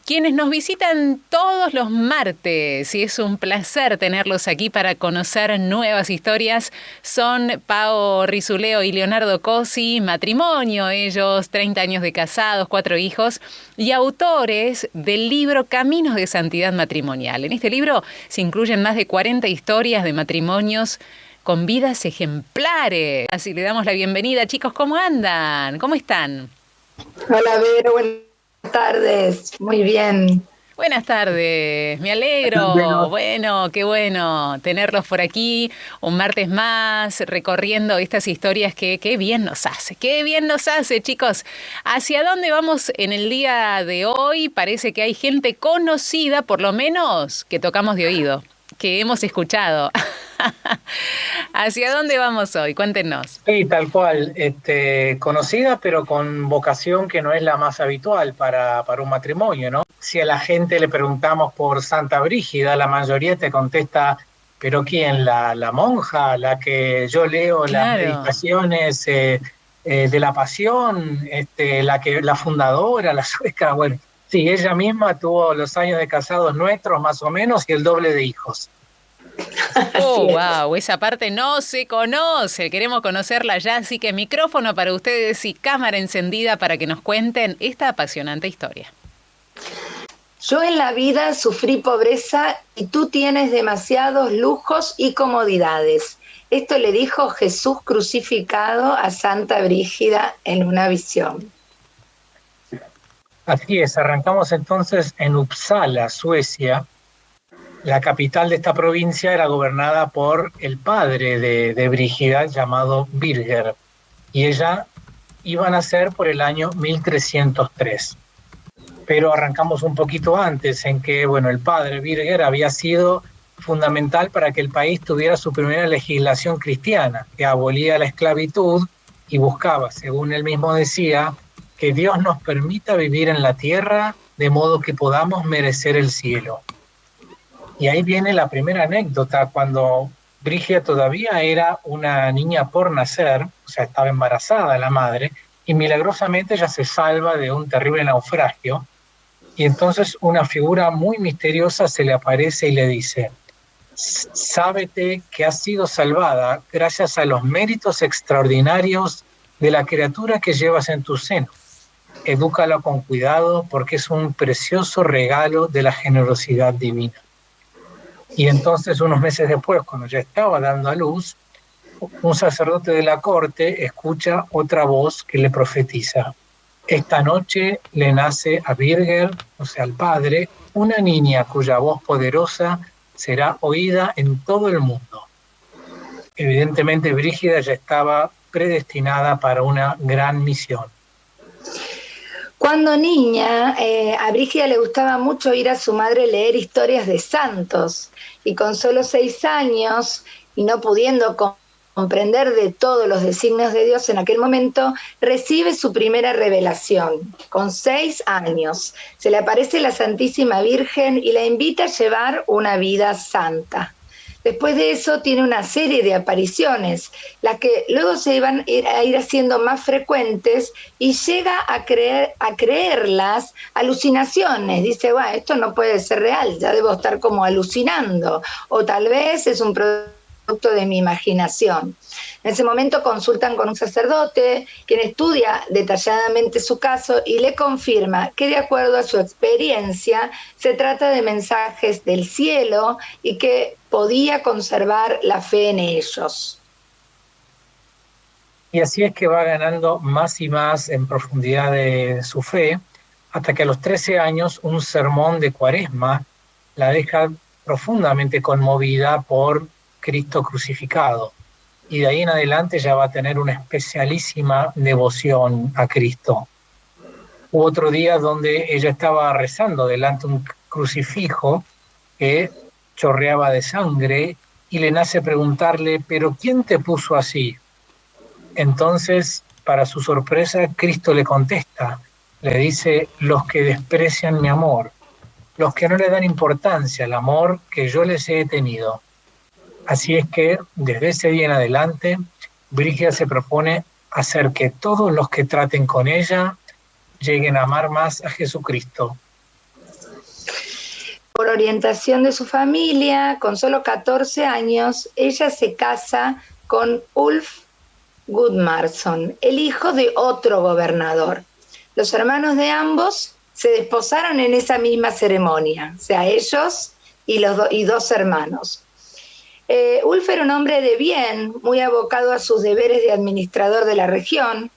quienes nos visitan todos los martes, y es un placer tenerlos aquí para conocer nuevas historias, son Pao Rizuleo y Leonardo Cosi, matrimonio, ellos 30 años de casados, 4 hijos, y autores del libro Caminos de Santidad Matrimonial. En este libro se incluyen más de 40 historias de matrimonios con vidas ejemplares. Así le damos la bienvenida. Chicos, ¿cómo andan? ¿Cómo están? Hola, Vero, buenas tardes. Muy bien. Buenas tardes, me alegro. Bueno, qué bueno tenerlos por aquí un martes más, recorriendo estas historias que qué bien nos hace, chicos. ¿Hacia dónde vamos en el día de hoy? Parece que hay gente conocida, por lo menos, que tocamos de oído, que hemos escuchado. ¿Hacia dónde vamos hoy? Cuéntenos. Sí, tal cual, conocida pero con vocación que no es la más habitual para un matrimonio, ¿no? Si a la gente le preguntamos por Santa Brígida, la mayoría te contesta, ¿pero quién? ¿La monja? ¿La que yo leo las Claro. meditaciones de la Pasión? ¿La fundadora, la sueca? Bueno, sí, ella misma tuvo los años de casados nuestros más o menos y el doble de hijos. Oh, wow, esa parte no se conoce, queremos conocerla ya, así que micrófono para ustedes y cámara encendida para que nos cuenten esta apasionante historia. Yo en la vida sufrí pobreza y tú tienes demasiados lujos y comodidades. Esto le dijo Jesús crucificado a Santa Brígida en una visión. Así es, arrancamos entonces en Uppsala, Suecia. La capital de esta provincia era gobernada por el padre de Brígida, llamado Birger, y ella iba a nacer por el año 1303. Pero arrancamos un poquito antes, en que, el padre Birger había sido fundamental para que el país tuviera su primera legislación cristiana, que abolía la esclavitud y buscaba, según él mismo decía, que Dios nos permita vivir en la tierra de modo que podamos merecer el cielo. Y ahí viene la primera anécdota, cuando Brígida todavía era una niña por nacer, o sea, estaba embarazada la madre, y milagrosamente ella se salva de un terrible naufragio, y entonces una figura muy misteriosa se le aparece y le dice: sábete que has sido salvada gracias a los méritos extraordinarios de la criatura que llevas en tu seno. Edúcala con cuidado porque es un precioso regalo de la generosidad divina. Y entonces, unos meses después, cuando ya estaba dando a luz, un sacerdote de la corte escucha otra voz que le profetiza: esta noche le nace a Birger, o sea, al padre, una niña cuya voz poderosa será oída en todo el mundo. Evidentemente, Brígida ya estaba predestinada para una gran misión. Cuando niña, a Brígida le gustaba mucho oír a su madre leer historias de santos, y con solo 6 años, y no pudiendo comprender de todos los designios de Dios en aquel momento, recibe su primera revelación. Con 6 años, se le aparece la Santísima Virgen y la invita a llevar una vida santa. Después de eso tiene una serie de apariciones, las que luego se iban a ir haciendo más frecuentes, y llega a creerlas alucinaciones. Dice, bueno, esto no puede ser real, ya debo estar como alucinando, o tal vez es un producto de mi imaginación. En ese momento consultan con un sacerdote, quien estudia detalladamente su caso y le confirma que, de acuerdo a su experiencia, se trata de mensajes del cielo y que podía conservar la fe en ellos. Y así es que va ganando más y más en profundidad de su fe, hasta que a los 13 años un sermón de Cuaresma la deja profundamente conmovida por Cristo crucificado. Y de ahí en adelante ya va a tener una especialísima devoción a Cristo. Hubo otro día donde ella estaba rezando delante de un crucifijo que chorreaba de sangre, y le nace preguntarle: ¿pero quién te puso así? Entonces, para su sorpresa, Cristo le contesta, le dice: los que desprecian mi amor, los que no le dan importancia al amor que yo les he tenido. Así es que, desde ese día en adelante, Brígida se propone hacer que todos los que traten con ella lleguen a amar más a Jesucristo. por orientación de su familia, con solo 14 años, ella se casa con Ulf Gudmarsson, el hijo de otro gobernador. Los hermanos de ambos se desposaron en esa misma ceremonia, o sea, ellos y dos hermanos. Ulf era un hombre de bien, muy abocado a sus deberes de administrador de la región,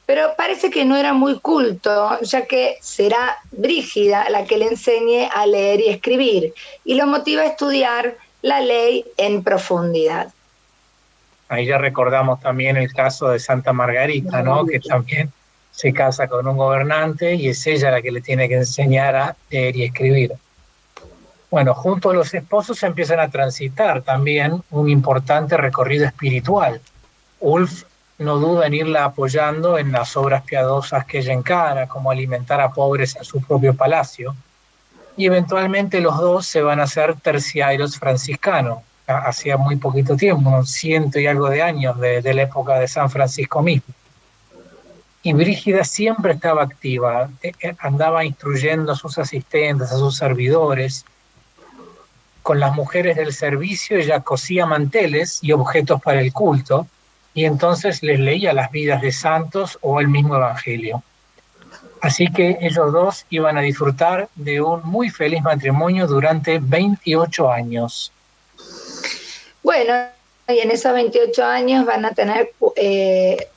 pero parece que no era muy culto, ya que será Brígida la que le enseñe a leer y escribir, y lo motiva a estudiar la ley en profundidad. Ahí ya recordamos también el caso de Santa Margarita, ¿no? Que también se casa con un gobernante y es ella la que le tiene que enseñar a leer y escribir. Bueno, junto a los esposos empiezan a transitar también un importante recorrido espiritual. Ulf no duda en irla apoyando en las obras piadosas que ella encara, como alimentar a pobres en su propio palacio, y eventualmente los dos se van a hacer terciarios franciscanos, hacía muy poquito tiempo, unos 100 y algo de años de la época de San Francisco mismo. Y Brígida siempre estaba activa, andaba instruyendo a sus asistentes, a sus servidores. Con las mujeres del servicio ella cosía manteles y objetos para el culto, y entonces les leía las vidas de santos o el mismo evangelio. Así que ellos dos iban a disfrutar de un muy feliz matrimonio durante 28 años. Bueno, y en esos 28 años van a tener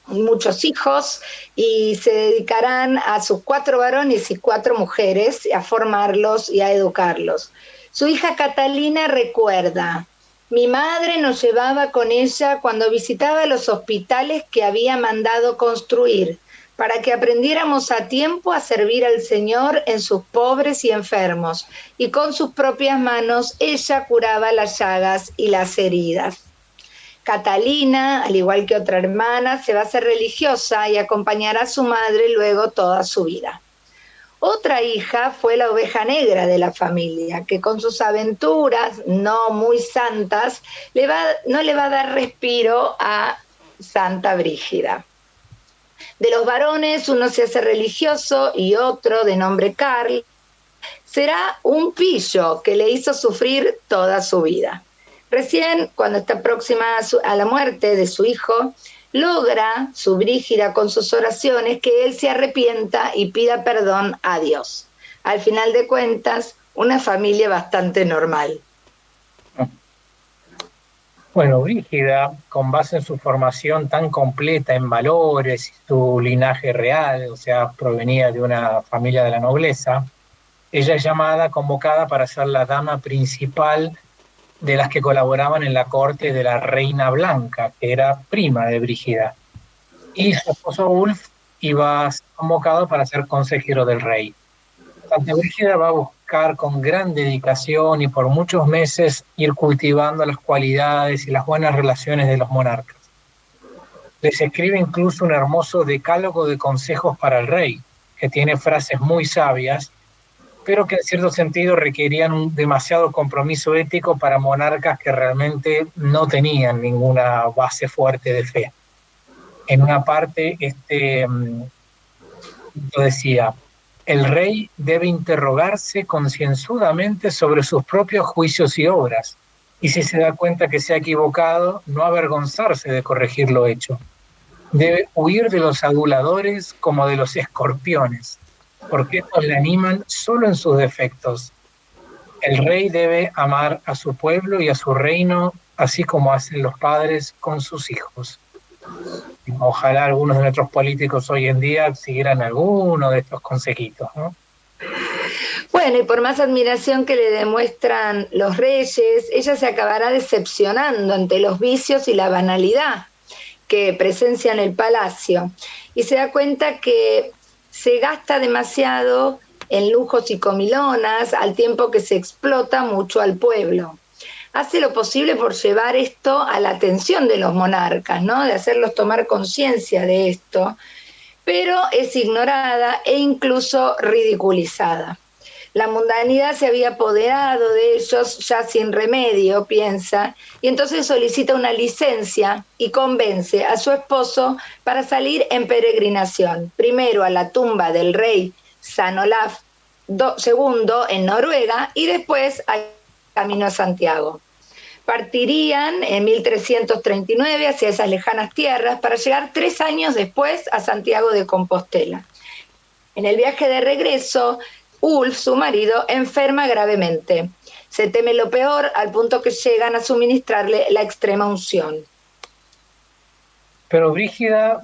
muchos hijos y se dedicarán a sus 4 varones y 4 mujeres, a formarlos y a educarlos. Su hija Catalina recuerda: mi madre nos llevaba con ella cuando visitaba los hospitales que había mandado construir, para que aprendiéramos a tiempo a servir al Señor en sus pobres y enfermos, y con sus propias manos ella curaba las llagas y las heridas. Catalina, al igual que otra hermana, se va a hacer religiosa y acompañará a su madre luego toda su vida. Otra hija fue la oveja negra de la familia, que con sus aventuras no muy santas no le va a dar respiro a Santa Brígida. De los varones, uno se hace religioso y otro, de nombre Karl, será un pillo que le hizo sufrir toda su vida. Recién, cuando está próxima a la muerte de su hijo, logra su Brígida con sus oraciones que él se arrepienta y pida perdón a Dios. Al final de cuentas, una familia bastante normal. Bueno, Brígida, con base en su formación tan completa en valores y su linaje real, o sea, provenía de una familia de la nobleza, ella es convocada para ser la dama principal de las que colaboraban en la corte de la Reina Blanca, que era prima de Brígida. Y su esposo Ulf iba a ser convocado para ser consejero del rey. Santa Brígida va a buscar con gran dedicación y por muchos meses ir cultivando las cualidades y las buenas relaciones de los monarcas. Les escribe incluso un hermoso decálogo de consejos para el rey, que tiene frases muy sabias, pero que en cierto sentido requerían un demasiado compromiso ético para monarcas que realmente no tenían ninguna base fuerte de fe. En una parte, lo decía: el rey debe interrogarse concienzudamente sobre sus propios juicios y obras, y si se da cuenta que se ha equivocado, no avergonzarse de corregir lo hecho. Debe huir de los aduladores como de los escorpiones, porque estos le animan solo en sus defectos. El rey debe amar a su pueblo y a su reino, así como hacen los padres con sus hijos. Ojalá algunos de nuestros políticos hoy en día siguieran alguno de estos consejitos, ¿no? Bueno, y por más admiración que le demuestran los reyes, ella se acabará decepcionando ante los vicios y la banalidad que presencia en el palacio, y se da cuenta que se gasta demasiado en lujos y comilonas, al tiempo que se explota mucho al pueblo. Hace lo posible por llevar esto a la atención de los monarcas, ¿no? De hacerlos tomar conciencia de esto, pero es ignorada e incluso ridiculizada. La mundanidad se había apoderado de ellos ya sin remedio, piensa, y entonces solicita una licencia y convence a su esposo para salir en peregrinación, primero a la tumba del rey San Olaf II en Noruega y después al camino a Santiago. Partirían en 1339 hacia esas lejanas tierras para llegar 3 años después a Santiago de Compostela. En el viaje de regreso, Ulf, su marido, enferma gravemente. Se teme lo peor al punto que llegan a suministrarle la extrema unción. Pero Brígida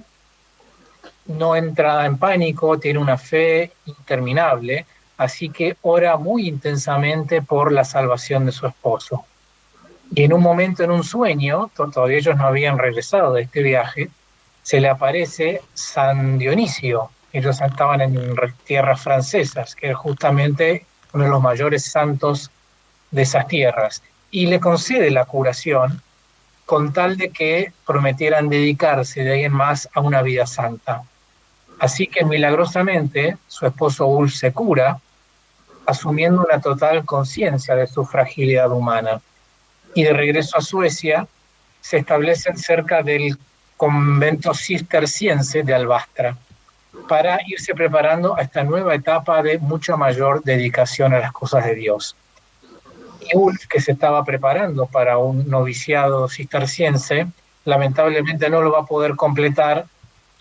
no entra en pánico, tiene una fe interminable, así que ora muy intensamente por la salvación de su esposo. Y en un momento, en un sueño, todavía ellos no habían regresado de este viaje, se le aparece San Dionisio. Ellos estaban en tierras francesas, que es justamente uno de los mayores santos de esas tierras, y le concede la curación con tal de que prometieran dedicarse de ahí en más a una vida santa. Así que milagrosamente su esposo Ulf se cura, asumiendo una total conciencia de su fragilidad humana. Y de regreso a Suecia, se establecen cerca del convento cisterciense de Albastra, para irse preparando a esta nueva etapa de mucha mayor dedicación a las cosas de Dios. Y Ulf, que se estaba preparando para un noviciado cisterciense, lamentablemente no lo va a poder completar,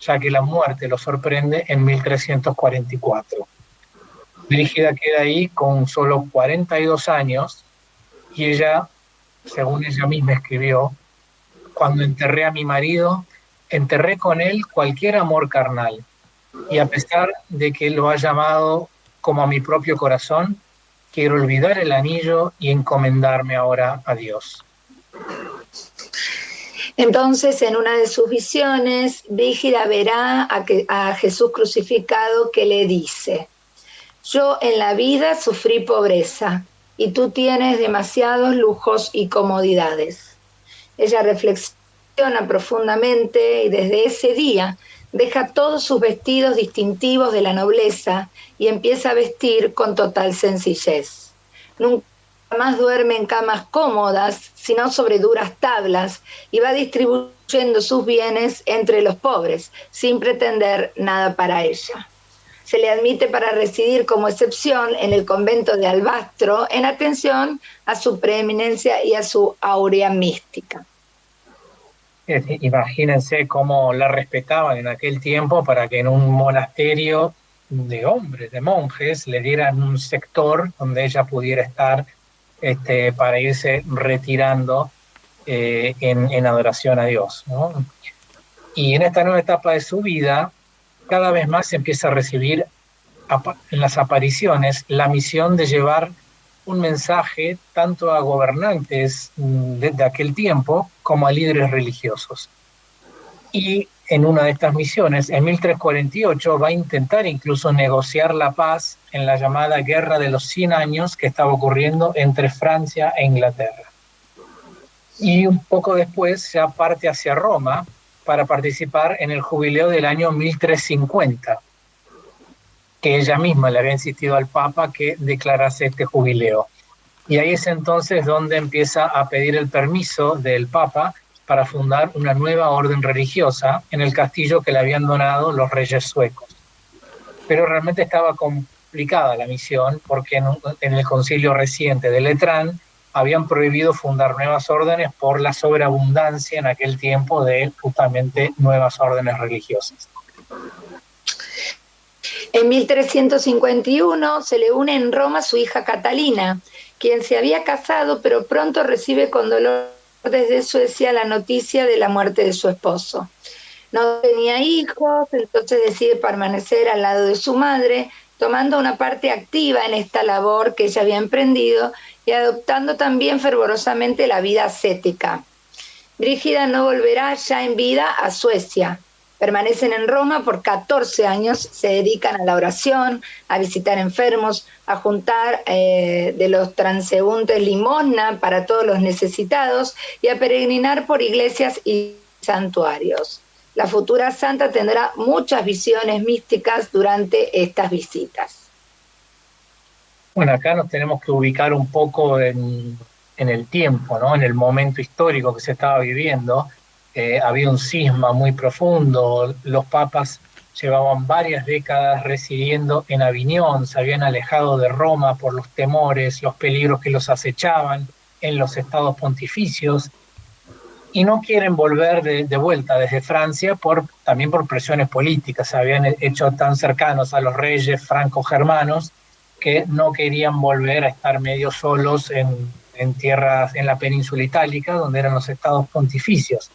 ya que la muerte lo sorprende en 1344. Brígida queda ahí con solo 42 años y ella, según ella misma escribió, cuando enterré a mi marido, enterré con él cualquier amor carnal. Y a pesar de que lo ha llamado como a mi propio corazón, quiero olvidar el anillo y encomendarme ahora a Dios. Entonces, en una de sus visiones, Brígida verá a Jesús crucificado que le dice: yo en la vida sufrí pobreza y tú tienes demasiados lujos y comodidades. Ella reflexiona profundamente y desde ese día deja todos sus vestidos distintivos de la nobleza y empieza a vestir con total sencillez. Nunca más duerme en camas cómodas, sino sobre duras tablas, y va distribuyendo sus bienes entre los pobres, sin pretender nada para ella. Se le admite para residir como excepción en el convento de Albastro, en atención a su preeminencia y a su aurea mística. Imagínense cómo la respetaban en aquel tiempo para que en un monasterio de hombres, de monjes, le dieran un sector donde ella pudiera estar para irse retirando en adoración a Dios, ¿no? Y en esta nueva etapa de su vida, cada vez más se empieza a recibir en las apariciones la misión de llevar un mensaje tanto a gobernantes de aquel tiempo como a líderes religiosos. Y en una de estas misiones, en 1348, va a intentar incluso negociar la paz en la llamada Guerra de los 100 Años que estaba ocurriendo entre Francia e Inglaterra. Y un poco después ya parte hacia Roma para participar en el jubileo del año 1350, que ella misma le había insistido al Papa que declarase este jubileo. Y ahí es entonces donde empieza a pedir el permiso del Papa para fundar una nueva orden religiosa en el castillo que le habían donado los reyes suecos. Pero realmente estaba complicada la misión porque en el concilio reciente de Letrán habían prohibido fundar nuevas órdenes por la sobreabundancia en aquel tiempo de justamente nuevas órdenes religiosas. En 1351 se le une en Roma su hija Catalina, quien se había casado, pero pronto recibe con dolor desde Suecia la noticia de la muerte de su esposo. No tenía hijos, entonces decide permanecer al lado de su madre, tomando una parte activa en esta labor que ella había emprendido y adoptando también fervorosamente la vida ascética. Brígida no volverá ya en vida a Suecia. Permanecen en Roma por 14 años, se dedican a la oración, a visitar enfermos, a juntar de los transeúntes limosna para todos los necesitados y a peregrinar por iglesias y santuarios. La futura santa tendrá muchas visiones místicas durante estas visitas. Bueno, acá nos tenemos que ubicar un poco en el tiempo, ¿no? En el momento histórico que se estaba viviendo. Había un cisma muy profundo, los papas llevaban varias décadas residiendo en Aviñón, se habían alejado de Roma por los temores, los peligros que los acechaban en los estados pontificios, y no quieren volver de vuelta desde Francia también por presiones políticas. Se habían hecho tan cercanos a los reyes franco-germanos que no querían volver a estar medio solos en tierras, en la península itálica, donde eran los estados pontificios.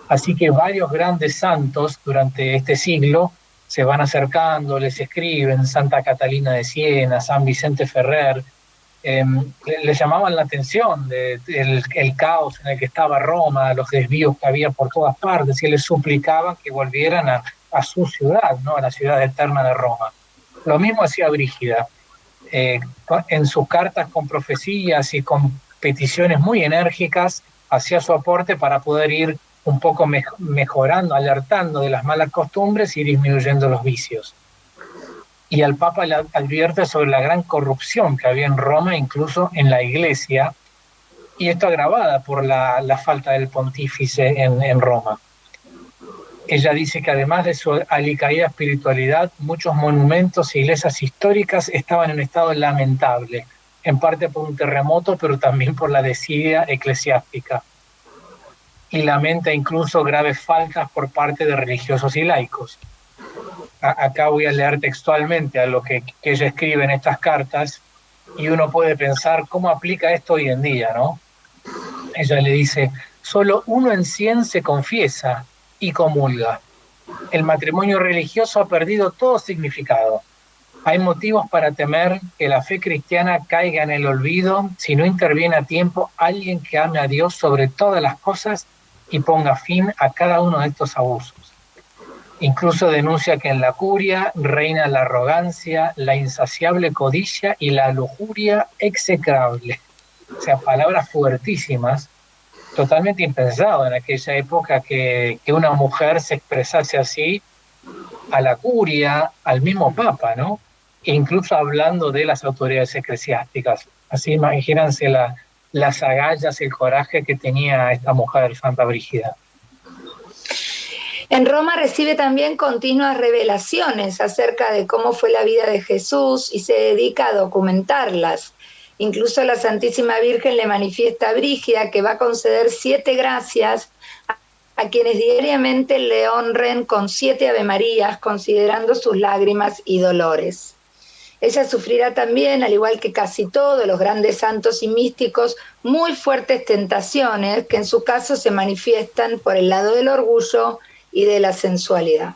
Así que varios grandes santos durante este siglo se van acercando, les escriben, Santa Catalina de Siena, San Vicente Ferrer, les llamaban la atención el caos en el que estaba Roma, los desvíos que había por todas partes, y les suplicaban que volvieran a su ciudad, ¿no? A la ciudad eterna de Roma. Lo mismo hacía Brígida. En sus cartas con profecías y con peticiones muy enérgicas, hacía su aporte para poder ir un poco mejorando, alertando de las malas costumbres y disminuyendo los vicios. Y al Papa le advierte sobre la gran corrupción que había en Roma, incluso en la Iglesia, y esto agravada por la falta del pontífice en Roma. Ella dice que además de su alicaída espiritualidad, muchos monumentos e iglesias históricas estaban en estado lamentable, en parte por un terremoto, pero también por la desidia eclesiástica. Y lamenta incluso graves faltas por parte de religiosos y laicos. Acá voy a leer textualmente a lo que ella escribe en estas cartas, y uno puede pensar cómo aplica esto hoy en día, ¿no? Ella le dice: solo 1 en 100 se confiesa y comulga. El matrimonio religioso ha perdido todo significado. Hay motivos para temer que la fe cristiana caiga en el olvido si no interviene a tiempo alguien que ame a Dios sobre todas las cosas y ponga fin a cada uno de estos abusos. Incluso denuncia que en la curia reina la arrogancia, la insaciable codicia y la lujuria execrable. O sea, palabras fuertísimas, totalmente impensado en aquella época que una mujer se expresase así a la curia, al mismo Papa, ¿no? E incluso hablando de las autoridades eclesiásticas. Así imagínense las agallas, el coraje que tenía esta mujer, Santa Brígida. En Roma recibe también continuas revelaciones acerca de cómo fue la vida de Jesús y se dedica a documentarlas. Incluso la Santísima Virgen le manifiesta a Brígida que va a conceder 7 gracias a quienes diariamente le honren con 7 Avemarías, considerando sus lágrimas y dolores. Ella sufrirá también, al igual que casi todos los grandes santos y místicos, muy fuertes tentaciones que en su caso se manifiestan por el lado del orgullo y de la sensualidad.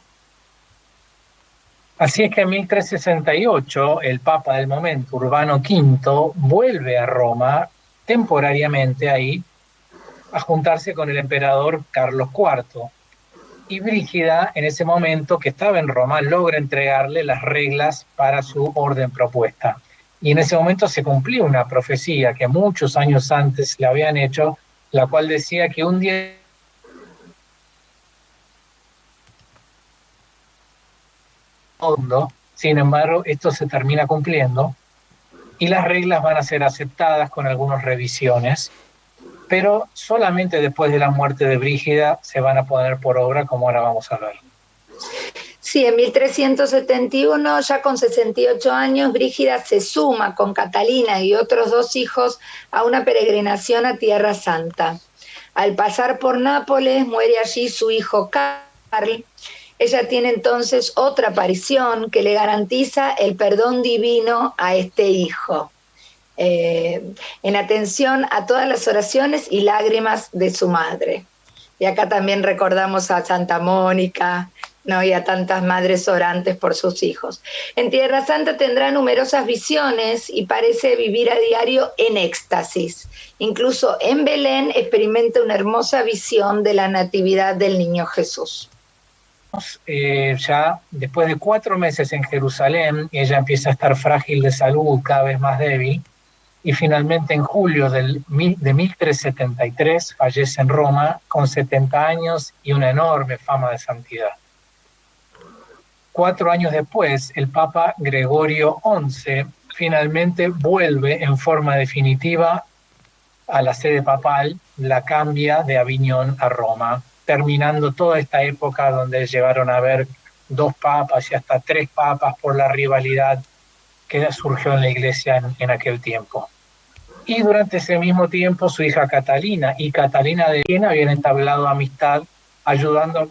Así es que en 1368 el Papa del momento, Urbano V, vuelve a Roma temporariamente ahí a juntarse con el emperador Carlos IV. Y Brígida, en ese momento que estaba en Roma, logra entregarle las reglas para su orden propuesta. Y en ese momento se cumplió una profecía que muchos años antes le habían hecho, la cual decía que un día sin embargo, esto se termina cumpliendo y las reglas van a ser aceptadas con algunas revisiones, pero solamente después de la muerte de Brígida se van a poner por obra, como ahora vamos a ver. Sí, en 1371, ya con 68 años, Brígida se suma con Catalina y otros 2 hijos a una peregrinación a Tierra Santa. Al pasar por Nápoles, muere allí su hijo Carl. Ella tiene entonces otra aparición que le garantiza el perdón divino a este hijo, en atención a todas las oraciones y lágrimas de su madre. Y acá también recordamos a Santa Mónica, ¿no? Y a tantas madres orantes por sus hijos. En Tierra Santa tendrá numerosas visiones y parece vivir a diario en éxtasis. Incluso en Belén experimenta una hermosa visión de la natividad del niño Jesús. Ya después de 4 meses en Jerusalén, ella empieza a estar frágil de salud, cada vez más débil, y finalmente en julio de 1373 fallece en Roma con 70 años y una enorme fama de santidad. 4 años después, el Papa Gregorio XI finalmente vuelve en forma definitiva a la sede papal, la cambia de Aviñón a Roma, terminando toda esta época donde llegaron a haber 2 papas y hasta 3 papas por la rivalidad que surgió en la iglesia en aquel tiempo. Y durante ese mismo tiempo su hija Catalina y Catalina de Siena habían entablado amistad, ayudando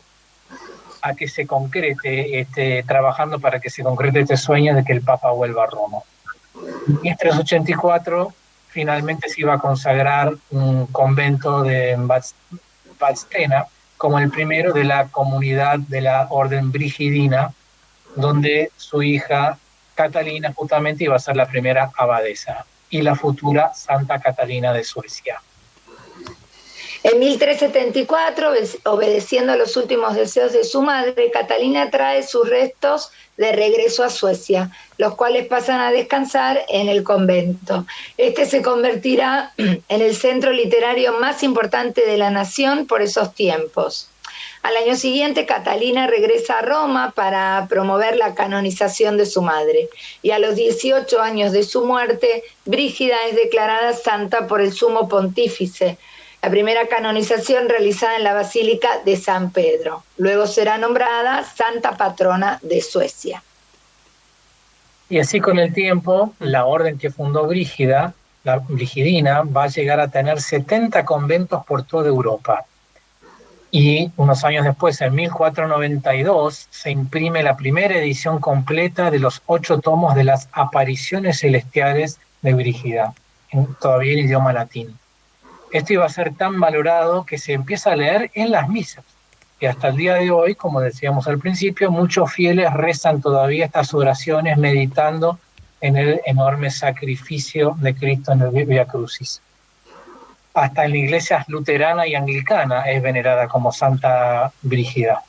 a que se concrete, trabajando para que se concrete este sueño de que el Papa vuelva a Roma. En 1384 finalmente se iba a consagrar un convento de Vadstena como el primero de la comunidad de la Orden Brigidina, donde su hija Catalina justamente iba a ser la primera abadesa y la futura Santa Catalina de Suecia. En 1374, obedeciendo a los últimos deseos de su madre, Catalina trae sus restos de regreso a Suecia, los cuales pasan a descansar en el convento. Este se convertirá en el centro literario más importante de la nación por esos tiempos. Al año siguiente, Catalina regresa a Roma para promover la canonización de su madre. Y a los 18 años de su muerte, Brígida es declarada santa por el sumo pontífice, la primera canonización realizada en la Basílica de San Pedro. Luego será nombrada Santa Patrona de Suecia. Y así con el tiempo, la orden que fundó Brígida, la Brigidina, va a llegar a tener 70 conventos por toda Europa. Y unos años después, en 1492, se imprime la primera edición completa de los 8 tomos de las apariciones celestiales de Brígida, todavía en idioma latín. Esto iba a ser tan valorado que se empieza a leer en las misas. Y hasta el día de hoy, como decíamos al principio, muchos fieles rezan todavía estas oraciones meditando en el enorme sacrificio de Cristo en el Vía Crucis. Hasta en la iglesia luterana y anglicana es venerada como Santa Brígida.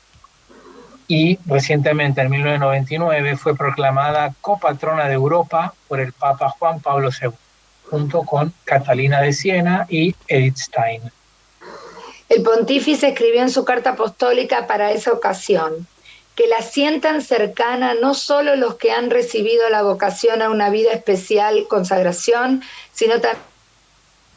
Y recientemente, en 1999, fue proclamada copatrona de Europa por el Papa Juan Pablo II, junto con Catalina de Siena y Edith Stein. El pontífice escribió en su carta apostólica para esa ocasión: que la sientan cercana no solo los que han recibido la vocación a una vida especial, consagración, sino también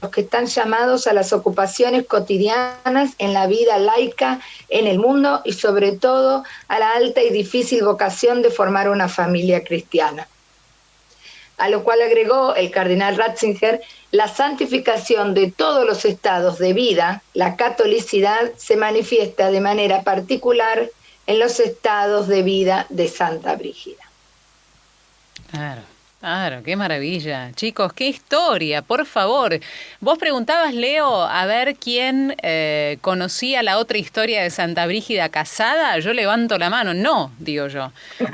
los que están llamados a las ocupaciones cotidianas en la vida laica en el mundo y sobre todo a la alta y difícil vocación de formar una familia cristiana. A lo cual agregó el cardenal Ratzinger: la santificación de todos los estados de vida, la catolicidad, se manifiesta de manera particular en los estados de vida de Santa Brígida. Claro, qué maravilla. Chicos, qué historia, por favor. Vos preguntabas, Leo, a ver quién conocía la otra historia de Santa Brígida casada. Yo levanto la mano. No, digo yo.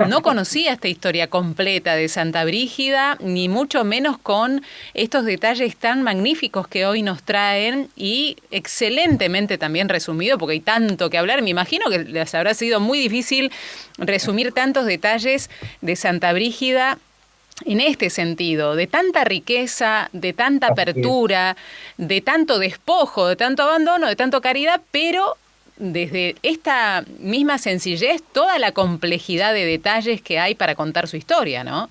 No conocía esta historia completa de Santa Brígida, ni mucho menos con estos detalles tan magníficos que hoy nos traen y excelentemente también resumido, porque hay tanto que hablar. Me imagino que les habrá sido muy difícil resumir tantos detalles de Santa Brígida en este sentido, de tanta riqueza, de tanta apertura, de tanto despojo, de tanto abandono, de tanto caridad, pero desde esta misma sencillez, toda la complejidad de detalles que hay para contar su historia, ¿no?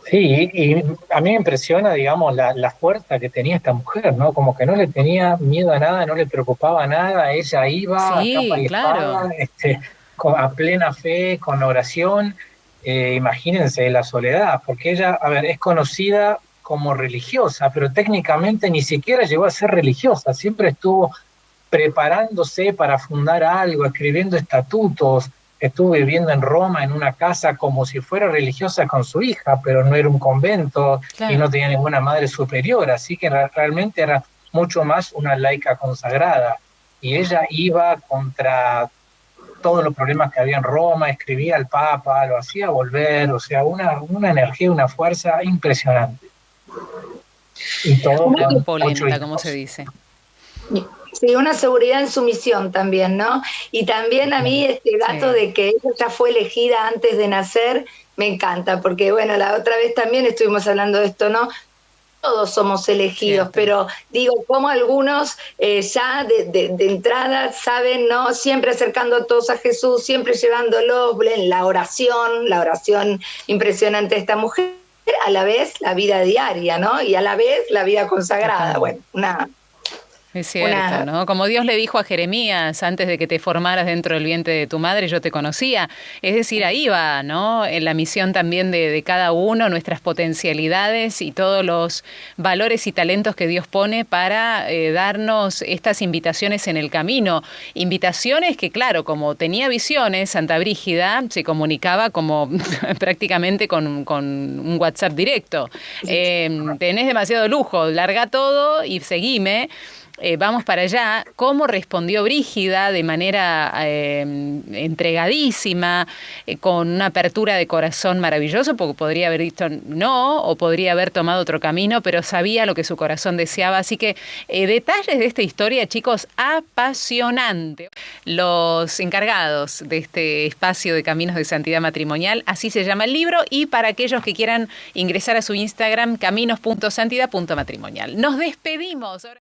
Sí, y a mí me impresiona, digamos, la fuerza que tenía esta mujer, ¿no? Como que no le tenía miedo a nada, no le preocupaba nada, ella iba sí, a capa y claro. espada, a plena fe, con oración. Imagínense la soledad, porque ella, es conocida como religiosa, pero técnicamente ni siquiera llegó a ser religiosa, siempre estuvo preparándose para fundar algo, escribiendo estatutos, estuvo viviendo en Roma en una casa como si fuera religiosa con su hija, pero no era un convento, claro, y no tenía ninguna madre superior, así que realmente era mucho más una laica consagrada, y ella iba contra todos los problemas que había en Roma, escribía al Papa, lo hacía volver, o sea, una energía, una fuerza impresionante. Y todo una polenta, como se dice. Sí, una seguridad en su misión también, ¿no? Y también a mí este dato de que ella ya fue elegida antes de nacer, me encanta, porque bueno, la otra vez también estuvimos hablando de esto, ¿no? Todos somos elegidos, cierto, pero digo, como algunos ya de entrada saben, ¿no? Siempre acercando a todos a Jesús, siempre llevándolos en la oración impresionante de esta mujer, a la vez la vida diaria, ¿no? Y a la vez la vida consagrada. Bueno, Es cierto, ¿no? Como Dios le dijo a Jeremías, antes de que te formaras dentro del vientre de tu madre, yo te conocía. Es decir, ahí va, ¿no? En la misión también de cada uno, nuestras potencialidades y todos los valores y talentos que Dios pone para darnos estas invitaciones en el camino. Invitaciones que, claro, como tenía visiones, Santa Brígida se comunicaba como prácticamente con un WhatsApp directo. Tenés demasiado lujo, larga todo y seguime. Vamos para allá. ¿Cómo respondió Brígida de manera entregadísima, con una apertura de corazón maravilloso? Porque podría haber dicho no, o podría haber tomado otro camino, pero sabía lo que su corazón deseaba. Así que detalles de esta historia, chicos, apasionante. Los encargados de este espacio de Caminos de Santidad Matrimonial, así se llama el libro, y para aquellos que quieran ingresar a su Instagram, caminos.santidad.matrimonial. Nos despedimos.